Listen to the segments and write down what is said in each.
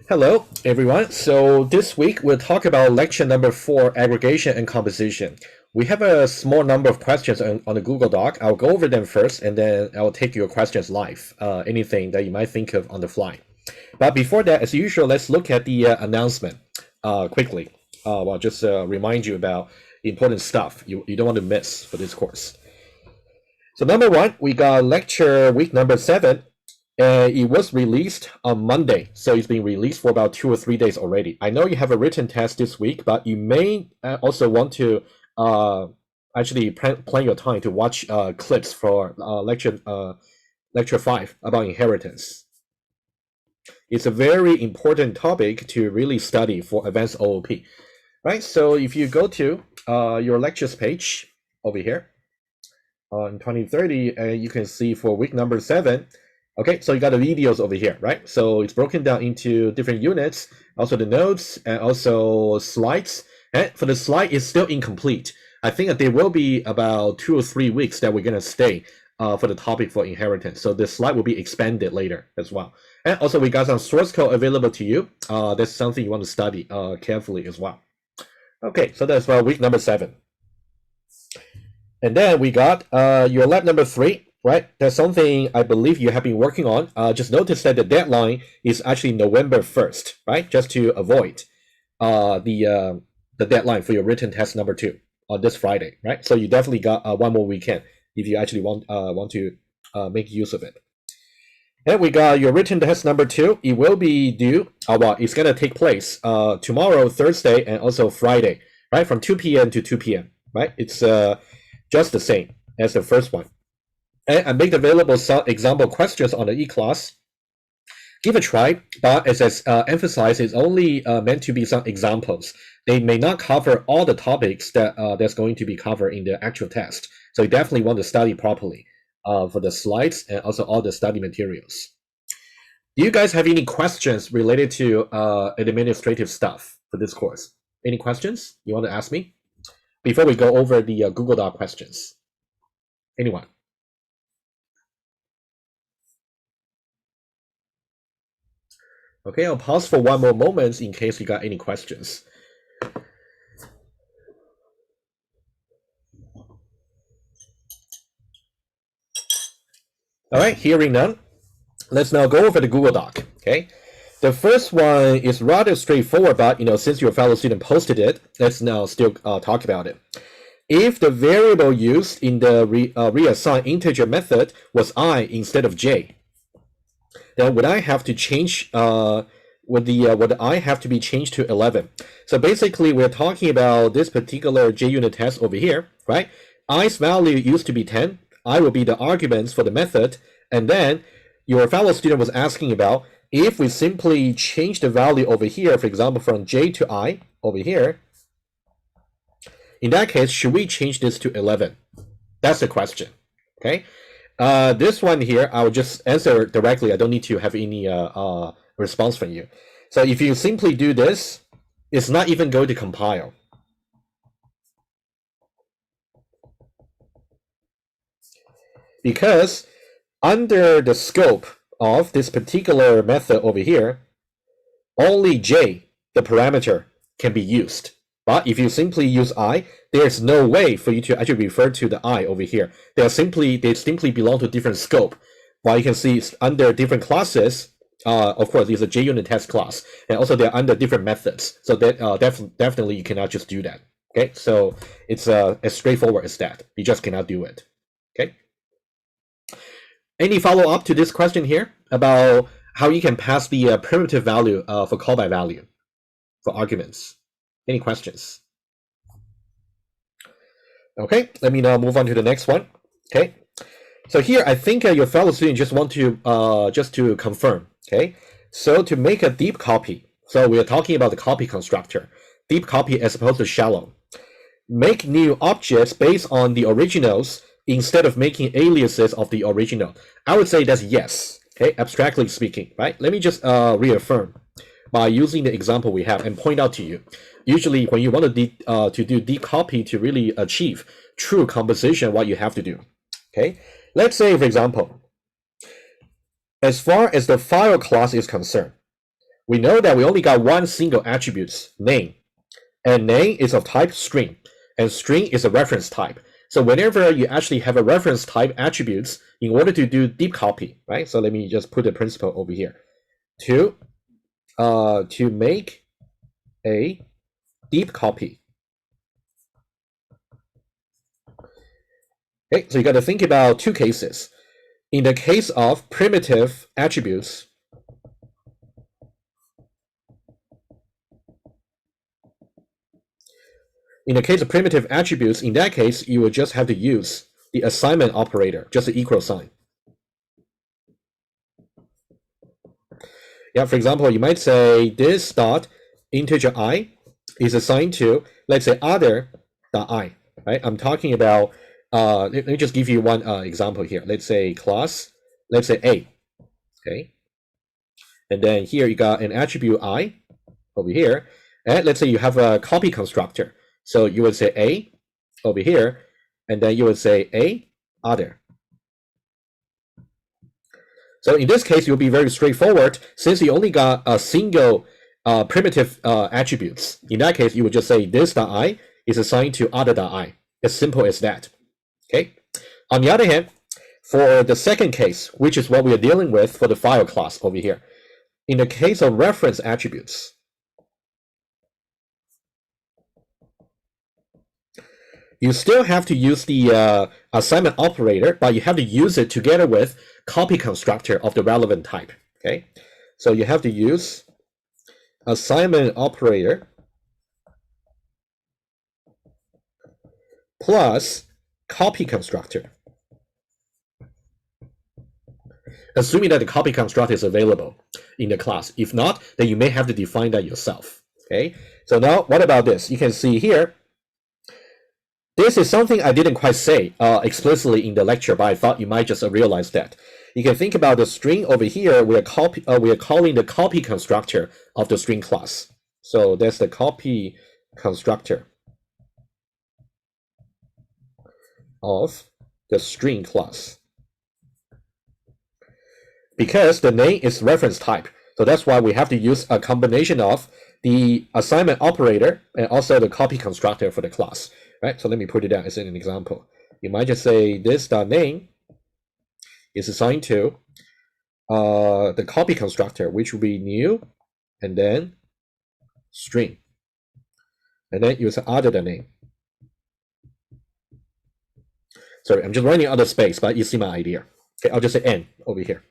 Hello, everyone. So this week we'll talk about lecture number 4, aggregation and composition. We have a small number of questions on the Google Doc. I'll go over them first, and then I'll take your questions live, anything that you might think of on the fly. But before that, as usual, let's look at the announcement quickly. Well, just remind you about important stuff you don't want to miss for this course. So number one, we got lecture week number 7. It was released on Monday, so it's been released for about 2 or 3 days already. I know you have a written test this week, but you may also want to actually plan your time to watch clips for lecture 5 about inheritance. It's a very important topic to really study for advanced OOP, right? So if you go to your lectures page over here on 2030, you can see for week number 7. Okay, so you got the videos over here, right? So it's broken down into different units, also the notes, and also slides. And for the slide, it's still incomplete. I think that there will be about 2 or 3 weeks that we're going to stay for the topic for inheritance. So the slide will be expanded later as well. And also we got some source code available to you. That's something you want to study carefully as well. Okay, so that's week number 7. And then we got your lab number 3. Right, that's something I believe you have been working on. Just notice that the deadline is actually November 1st, right? Just to avoid the deadline for your written test number 2 on this Friday, right? So you definitely got one more weekend if you actually want to make use of it. And we got your written test number 2. It will be due. Well, it's gonna take place tomorrow, Thursday, and also Friday, right? From 2 p.m. to 2 p.m. Right? It's just the same as the first one. And I make available some example questions on the e-class. Give a try, but as I emphasized, it's only meant to be some examples. They may not cover all the topics that's going to be covered in the actual test. So you definitely want to study properly for the slides and also all the study materials. Do you guys have any questions related to administrative stuff for this course? Any questions you want to ask me before we go over the Google Doc questions? Anyone? Okay, I'll pause for one more moment in case you got any questions. All right, hearing none, let's now go over the Google Doc. Okay, the first one is rather straightforward, but since your fellow student posted it, let's now still talk about it. If the variable used in the reassign integer method was I instead of j, then would I have to change would I have to be changed to 11? So basically we're talking about this particular JUnit test over here, right? I's value used to be 10. I will be the arguments for the method, and then your fellow student was asking about if we simply change the value over here, for example, from j to I over here, in that case, should we change this to 11? That's the question, okay? This one here, I'll just answer directly. I don't need to have any response from you. So if you simply do this, it's not even going to compile. Because under the scope of this particular method over here, only j, the parameter, can be used. But if you simply use I, there's no way for you to actually refer to the I over here. They simply belong to different scope. While you can see under different classes, of course, there's a JUnit test class, and also they're under different methods. So that definitely you cannot just do that. Okay, so it's as straightforward as that. You just cannot do it. Okay. Any follow up to this question here about how you can pass the primitive value for call by value for arguments? Any questions? Okay, let me now move on to the next one. Okay, so here I think your fellow student just want to just to confirm. Okay, so to make a deep copy, so we are talking about the copy constructor, deep copy as opposed to shallow. Make new objects based on the originals instead of making aliases of the original. I would say that's yes. Okay, abstractly speaking, right? Let me just reaffirm by using the example we have and point out to you. Usually when you want to do deep copy to really achieve true composition, what you have to do. Okay, let's say, for example, as far as the file class is concerned, we know that we only got one single attribute, name, and name is of type string, and string is a reference type. So whenever you actually have a reference type attributes, in order to do deep copy, right? So let me just put the principle over here. To make a deep copy. Okay, so you got to think about two cases. In the case of primitive attributes, in that case, you will just have to use the assignment operator, just the equal sign. Yeah, for example, you might say this dot integer I is assigned to, let's say, other dot I, right? I'm talking about, let me just give you one example here. Let's say class, let's say A, okay? And then here you got an attribute I over here. And let's say you have a copy constructor. So you would say A over here, and then you would say A other. So in this case, you'll be very straightforward. Since you only got a single primitive attributes, in that case, you would just say this.I is assigned to other.I. As simple as that. Okay. On the other hand, for the second case, which is what we are dealing with for the file class over here, in the case of reference attributes, you still have to use the assignment operator, but you have to use it together with copy constructor of the relevant type. Okay, so you have to use assignment operator plus copy constructor, assuming that the copy constructor is available in the class. If not, then you may have to define that yourself. Okay, so now what about this? You can see here, this is something I didn't quite say explicitly in the lecture, but I thought you might just realize that. You can think about the string over here. We are calling the copy constructor of the string class. So that's the copy constructor of the string class. Because the name is reference type, so that's why we have to use a combination of the assignment operator and also the copy constructor for the class. Right, so let me put it down as an example. You might just say this.name is assigned to the copy constructor, which will be new, and then string. And then use other.name. Sorry, I'm just running out of space, but you see my idea. Okay, I'll just say n over here.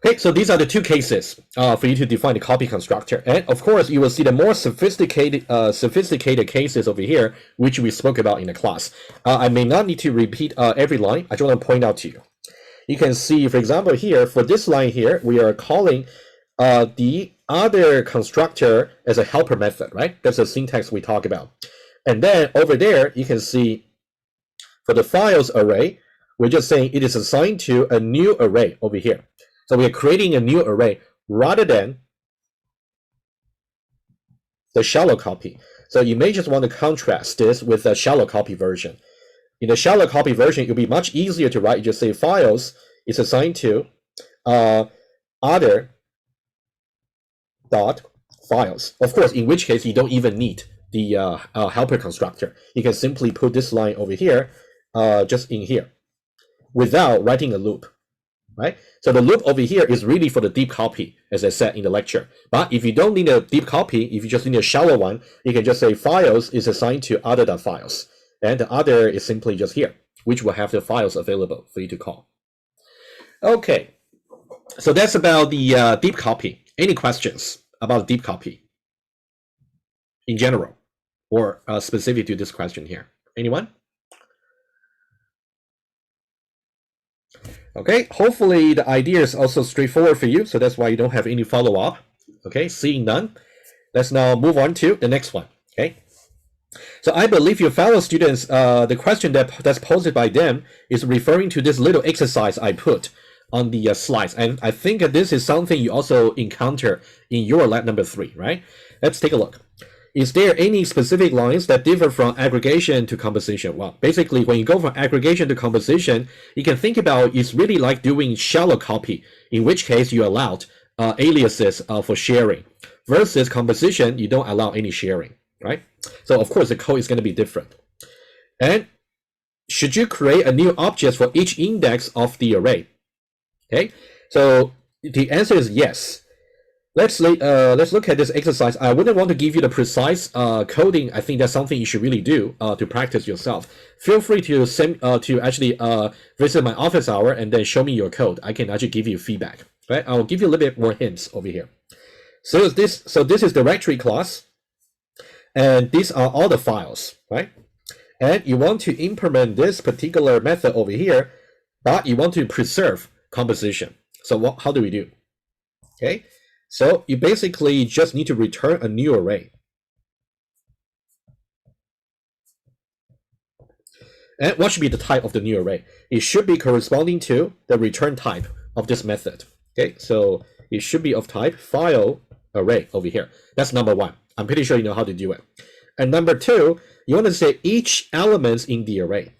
Okay, so these are the two cases for you to define the copy constructor. And of course, you will see the more sophisticated cases over here, which we spoke about in the class. I may not need to repeat every line. I just want to point out to you. You can see, for example, here, for this line here, we are calling the other constructor as a helper method, right? That's the syntax we talk about. And then over there, you can see for the files array, we're just saying it is assigned to a new array over here. So we are creating a new array rather than the shallow copy. So you may just want to contrast this with the shallow copy version. In the shallow copy version, it'll be much easier to write. You just say files is assigned to other dot files. Of course, in which case you don't even need the helper constructor. You can simply put this line over here, just in here, without writing a loop. Right? So the loop over here is really for the deep copy, as I said in the lecture. But if you don't need a deep copy, if you just need a shallow one, you can just say files is assigned to other.files. And the other is simply just here, which will have the files available for you to call. Okay, so that's about the deep copy. Any questions about deep copy in general, or specific to this question here? Anyone? Okay, hopefully the idea is also straightforward for you, so that's why you don't have any follow-up. Okay, seeing none, let's now move on to the next one. Okay, so I believe your fellow students, the question that's posed by them is referring to this little exercise I put on the slides, and I think this is something you also encounter in your lab number 3, right? Let's take a look. is there any specific lines that differ from aggregation to composition? Well, basically, when you go from aggregation to composition, you can think about it's really like doing shallow copy, in which case you allowed aliases for sharing, versus composition, you don't allow any sharing, right? So of course, the code is going to be different. And should you create a new object for each index of the array? Okay, so the answer is yes. Let's look at this exercise. I wouldn't want to give you the precise coding. I think that's something you should really do to practice yourself. Feel free to send to actually visit my office hour and then show me your code. I can actually give you feedback. Right? I'll give you a little bit more hints over here. So this is directory class, and these are all the files, right? And you want to implement this particular method over here, but you want to preserve composition. So how do we do? Okay. So you basically just need to return a new array. And what should be the type of the new array? It should be corresponding to the return type of this method. Okay, so it should be of type file array over here. That's number one. I'm pretty sure you know how to do it. And number two, you want to say each element in the array.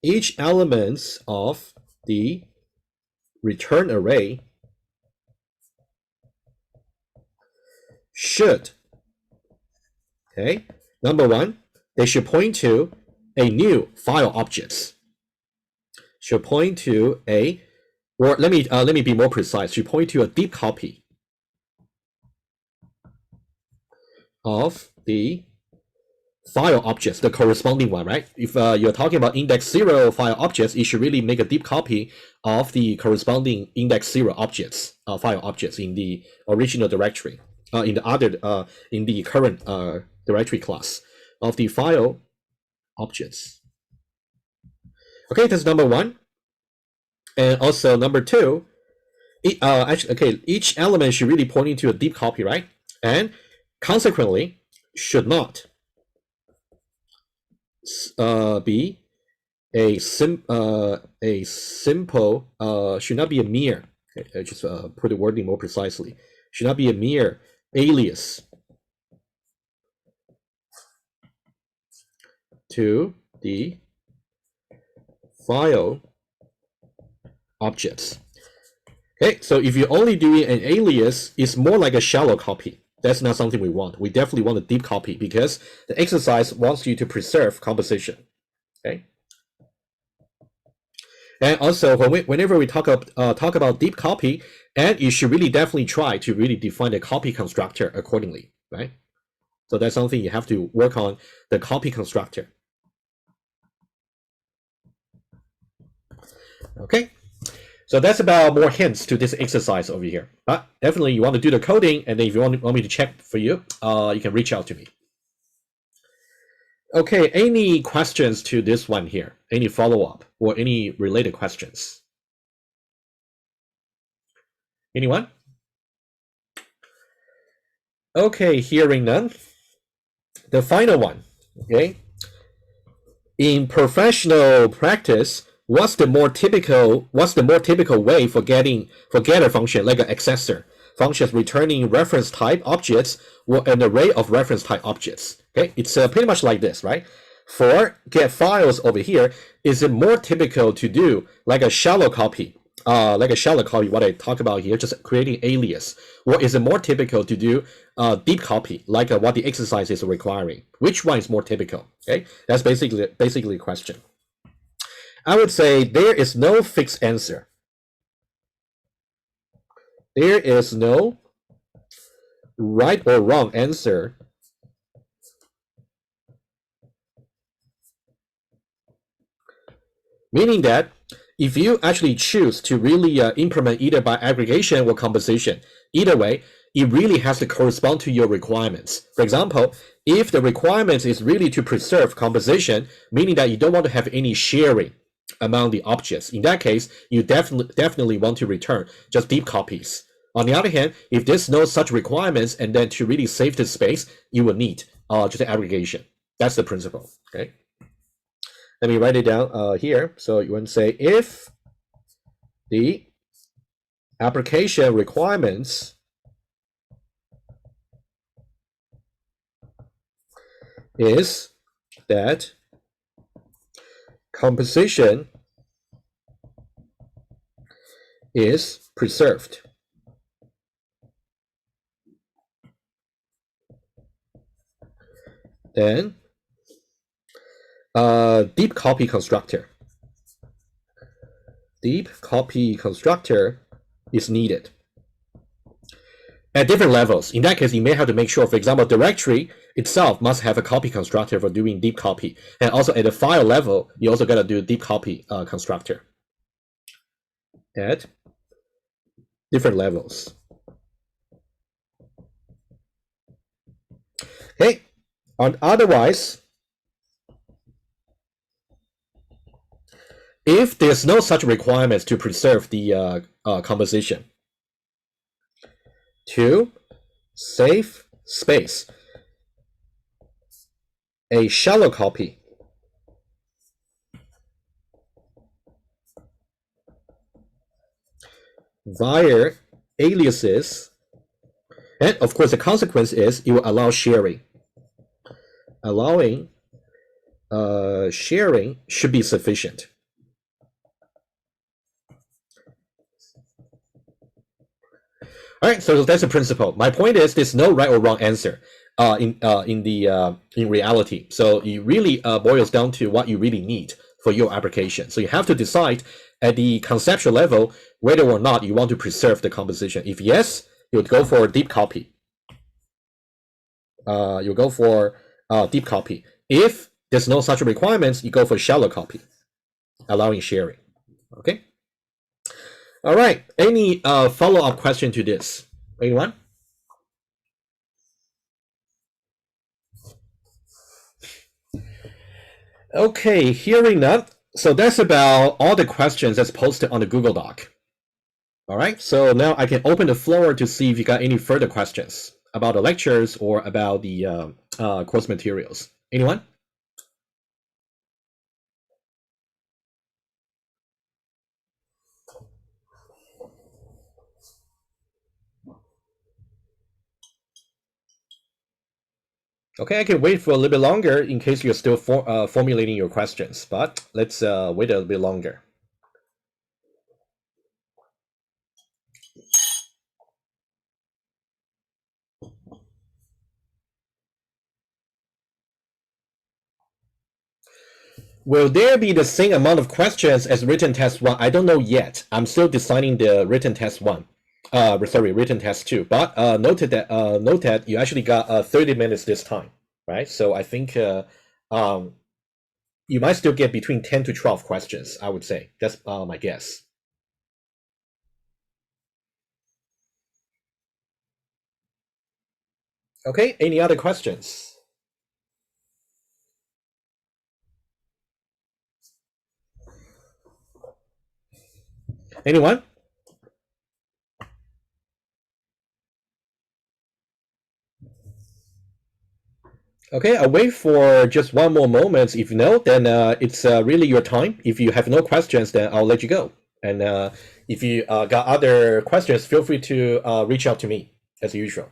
Each element of the return array should, okay, number one, they should point to a new file objects. Should point to a, or let me be more precise, should point to a deep copy of the file objects, the corresponding one, right? If you're talking about index 0 file objects, it should really make a deep copy of the corresponding index 0 objects, file objects in the original directory, in the current directory class of the file objects. Okay, that's number one. And also number two, each element should really point to a deep copy, right? And consequently, should not be a simple, should not be a mere, okay, just put the wording more precisely, should not be a mere alias to the file objects. Okay, so if you're only doing an alias, it's more like a shallow copy. That's not something we want. We definitely want a deep copy because the exercise wants you to preserve composition. Okay. And also, whenever we talk about deep copy, and you should really definitely try to really define the copy constructor accordingly, right? So that's something you have to work on, the copy constructor. Okay. So that's about more hints to this exercise over here. But definitely you want to do the coding, and then if you want me to check for you, you can reach out to me. Okay, any questions to this one here? Any follow-up or any related questions? Anyone? Okay, hearing none. The final one, okay? In professional practice, what's the more typical way for getter function like an accessor functions returning reference type objects or an array of reference type objects? Okay, it's pretty much like this, right? For getFiles over here, is it more typical to do like a shallow copy, what I talk about here, just creating alias, or is it more typical to do deep copy, like what the exercise is requiring? Which one is more typical? Okay, that's basically the question. I would say there is no fixed answer. There is no right or wrong answer. Meaning that if you actually choose to really implement either by aggregation or composition, either way, it really has to correspond to your requirements. For example, if the requirement is really to preserve composition, meaning that you don't want to have any sharing among the objects, in that case, you definitely want to return just deep copies. On the other hand, if there's no such requirements, and then to really save the space, you will need just aggregation. That's the principle. Okay. Let me write it down here. So you want to say if the application requirements is that composition is preserved. Then deep copy constructor. Deep copy constructor is needed at different levels. In that case, you may have to make sure, for example, directory itself must have a copy constructor for doing deep copy. And also at the file level, you also got to do deep copy constructor at different levels. Okay, otherwise, if there's no such requirements to preserve the composition, to save space, a shallow copy via aliases, and of course the consequence is it will allow sharing. Allowing sharing should be sufficient. All right, so that's the principle. My point is there's no right or wrong answer in reality. So it really boils down to what you really need for your application. So you have to decide at the conceptual level whether or not you want to preserve the composition. If yes, you would go for deep copy. You go for deep copy. If there's no such requirements, you go for shallow copy, allowing sharing. Okay. All right. Any follow-up question to this? Anyone? Okay, hearing that. So that's about all the questions that's posted on the Google Doc. All right. So now I can open the floor to see if you got any further questions about the lectures or about the course materials. Anyone? Okay, I can wait for a little bit longer in case you're still formulating your questions, but let's wait a little bit longer. Will there be the same amount of questions as written test 1? I don't know yet. I'm still designing the written test 1. Sorry, written test 2. But note that you actually got 30 minutes this time, right? So I think you might still get between 10 to 12 questions, I would say. That's my guess. Okay, any other questions? Anyone? Okay, I'll wait for just one more moment. If no, then it's really your time. If you have no questions, then I'll let you go. And if you got other questions, feel free to reach out to me as usual.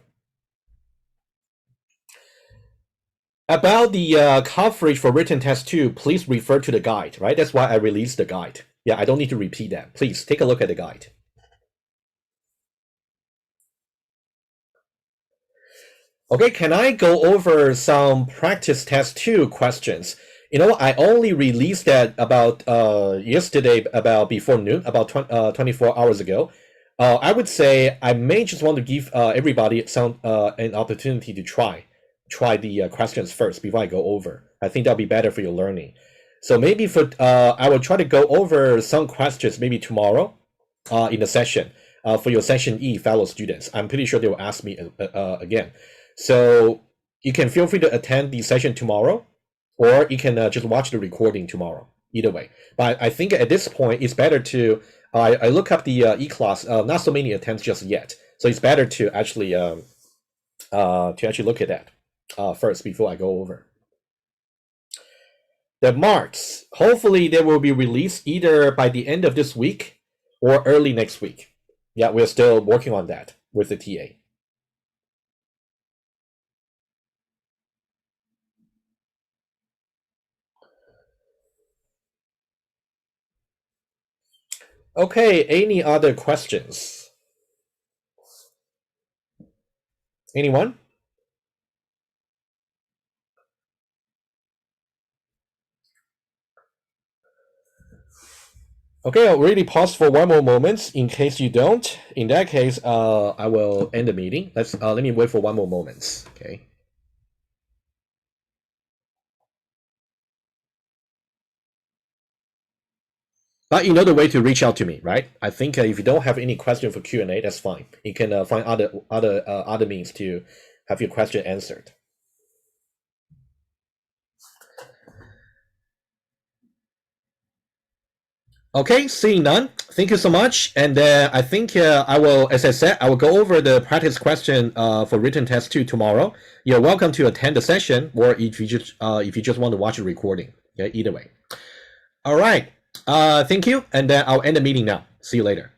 About the coverage for written test 2, please refer to the guide, right? That's why I released the guide. Yeah, I don't need to repeat that. Please take a look at the guide. Okay, can I go over some practice test 2 questions? You know, I only released that about yesterday, about before noon, about 24 hours ago. I would say I may just want to give everybody an opportunity to try the questions first before I go over. I think that'll be better for your learning. So maybe I will try to go over some questions maybe tomorrow in the session for your session E fellow students. I'm pretty sure they will ask me again. So you can feel free to attend the session tomorrow, or you can just watch the recording tomorrow. Either way, but I think at this point it's better to I look up the e-class. Not so many attempts just yet, so it's better to actually look at that first before I go over. The marks, hopefully they will be released either by the end of this week or early next week. Yeah, we're still working on that with the TA. Okay, any other questions? Anyone? Okay, I'll really pause for one more moment in case you don't. In that case, I will end the meeting. Let me wait for one more moment. Okay. But you know the way to reach out to me, right? I think if you don't have any question for Q&A, that's fine. You can find other means to have your question answered. Okay, seeing none, thank you so much. And I think I will, as I said, I will go over the practice question for written test 2 tomorrow. You're welcome to attend the session, or if you just want to watch a recording. Yeah, either way. All right. Thank you, and I'll end the meeting now. See you later.